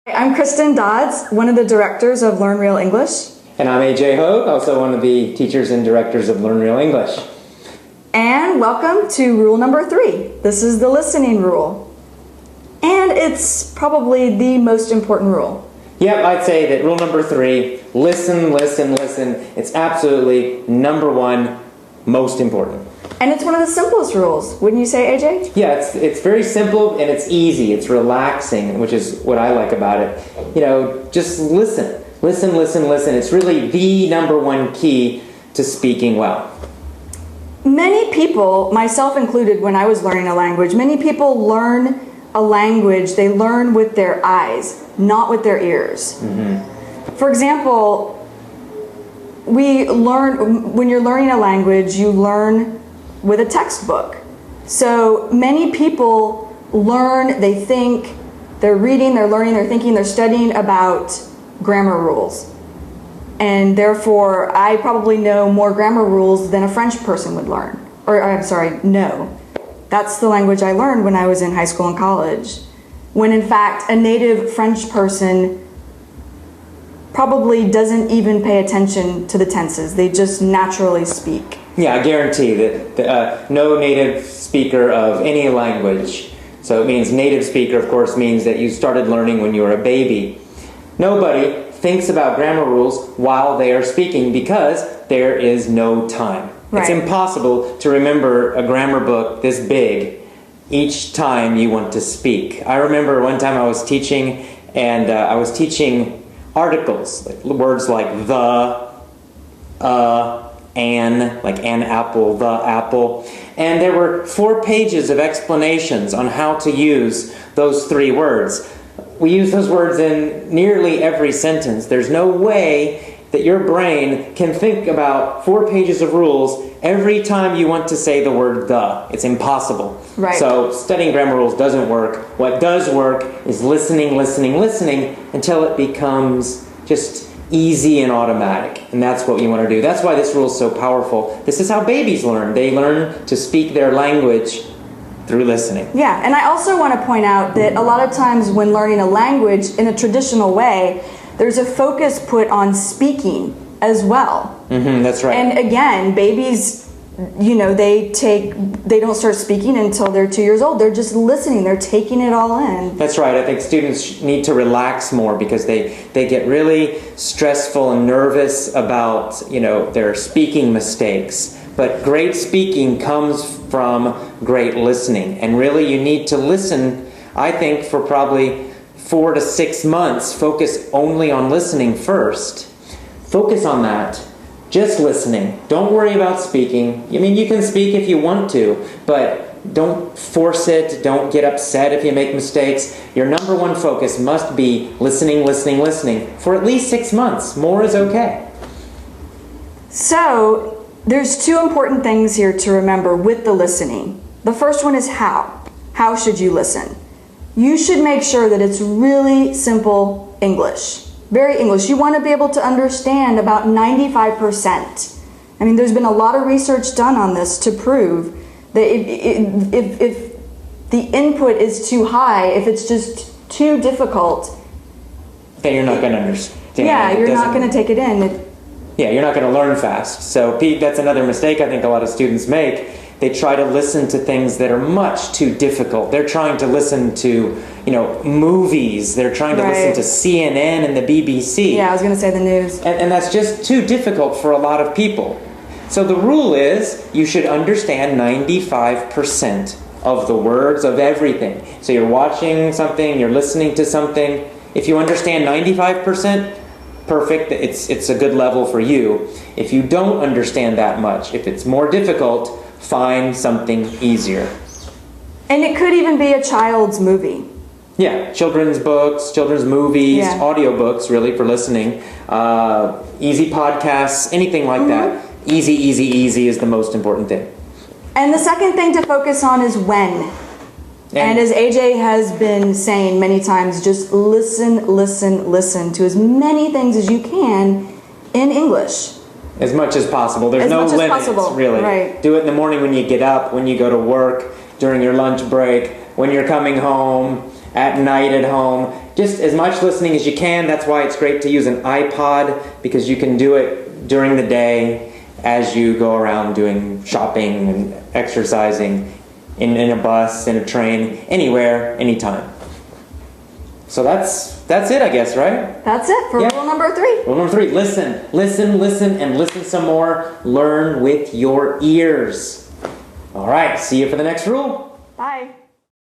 I'm Kristen Dodds, one of the directors of Learn Real English. And I'm AJ Hogue, also one of the teachers and directors of Learn Real English. And welcome to rule number 3. This is the listening rule. And it's probably the most important rule. Yep, I'd say that rule number 3, listen, listen, listen. It's absolutely number 1, most important. And it's one of the simplest rules, wouldn't you say, AJ? Yeah, it's very simple and it's easy. It's relaxing, which is what I like about it. You know, just listen. Listen, listen, listen. It's really the number 1 key to speaking well. Many people, myself included when I was learning a language, many people learn a language, they learn with their eyes, not with their ears. Mm-hmm. For example, when you're learning a language, you learn with a textbook. So many people learn, they think, they're reading, they're learning, they're thinking, they're studying about grammar rules. And therefore, I probably know more grammar rules than a French person would learn. Know. That's the language I learned when I was in high school and college. When in fact, a native French person probably doesn't even pay attention to the tenses. They just naturally speak. Yeah, I guarantee that no native speaker of any language, so it means native speaker, of course, means that you started learning when you were a baby. Nobody thinks about grammar rules while they are speaking because there is no time. Right. It's impossible to remember a grammar book this big each time you want to speak. I remember one time I was teaching, and I was teaching articles, words like the, an, like an apple, the apple. And there were 4 pages of explanations on how to use those 3 words. We use those words in nearly every sentence. There's no way that your brain can think about 4 pages of rules every time you want to say the word the. It's impossible. Right. So studying grammar rules doesn't work. What does work is listening, listening, listening until it becomes just easy and automatic. And that's what you want to do. That's why this rule is so powerful. This is how babies learn. They learn to speak their language through listening. Yeah, and I also want to point out that a lot of times when learning a language in a traditional way, there's a focus put on speaking as well. Mm-hmm, that's right. And again, babies, you know, they don't start speaking until they're 2 years old. They're just listening. They're taking it all in. That's right. I think students need to relax more because they get really stressful and nervous about, you know, their speaking mistakes. But great speaking comes from great listening. And really you need to listen, I think, for probably 4 to 6 months. Focus only on listening first. Focus on that. Just listening. Don't worry about speaking. I mean, you can speak if you want to, but don't force it. Don't get upset if you make mistakes. Your number 1 focus must be listening, listening, listening for at least 6 months. More is okay. So, there's 2 important things here to remember with the listening. The first one is how. How should you listen? You should make sure that it's really simple English. Very English. You want to be able to understand about 95%. I mean, there's been a lot of research done on this to prove that if the input is too high, if it's just too difficult, then you're not going to understand. Yeah, you're not going to take it in. Yeah, you're not going to learn fast. So that's another mistake I think a lot of students make. They try to listen to things that are much too difficult. They're trying to listen to, you know, movies. They're trying to listen to CNN and the BBC. Yeah, I was going to say the news. And that's just too difficult for a lot of people. So the rule is you should understand 95% of the words of everything. So you're watching something, you're listening to something. If you understand 95%, perfect, it's a good level for you. If you don't understand that much, if it's more difficult, find something easier. And it could even be a child's movie. Yeah, children's books, children's movies, audiobooks, really, for listening. Easy podcasts, anything like that. Easy, easy, easy is the most important thing. And the second thing to focus on is when. And as AJ has been saying many times, just listen, listen, listen to as many things as you can in English. As much as possible. There's no limits, really. Right. Do it in the morning when you get up, when you go to work, during your lunch break, when you're coming home, at night at home. just as much listening as you can. That's why it's great to use an iPod, because you can do it during the day as you go around doing shopping and exercising, in a bus, in a train, anywhere, anytime. So that's it, I guess, right? That's it for rule number 3. Rule number 3, listen, and listen some more. Learn with your ears. All right, see you for the next rule.